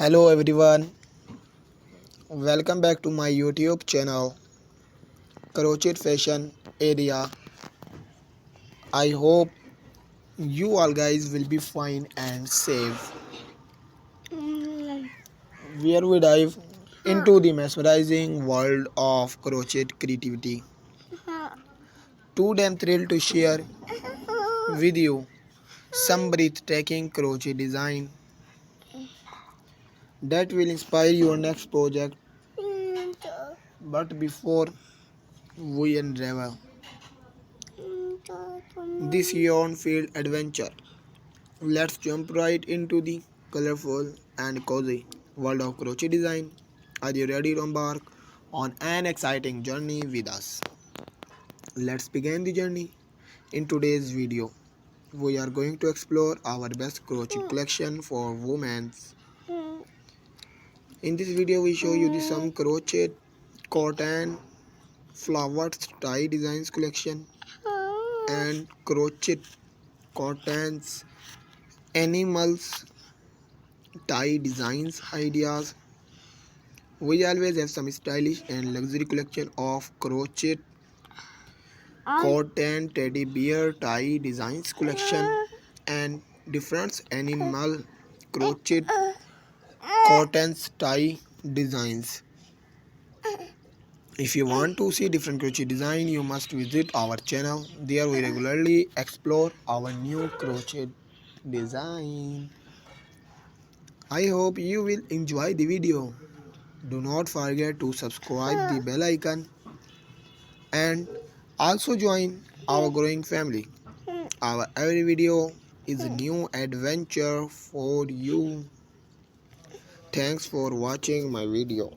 Hello everyone, welcome back to my YouTube channel Crochet Fashion Area. I hope you all guys will be fine and safe. Where we dive into the mesmerizing world of crochet creativity. Today I'm thrilled to share with you some breathtaking crochet design that will inspire your next project. But before we unravel this yarn-filled adventure, let's jump right into the colorful and cozy world of crochet design. Are you ready to embark on an exciting journey with us? Let's begin the journey. In today's video, we are going to explore our best crochet collection for women. In this video, we show you the some crochet cotton flowered tie designs collection and crochet cottons animals tie designs ideas. We always have some stylish and luxury collection of crochet cotton teddy bear tie designs collection and different animal crochet cottons tie designs. If you want to see different crochet design, you must visit our channel. There we regularly explore our new crochet design. I hope you will enjoy the video. Do not forget to subscribe the bell icon and also join our growing family. Our every video is a new adventure for you. Thanks for watching my video.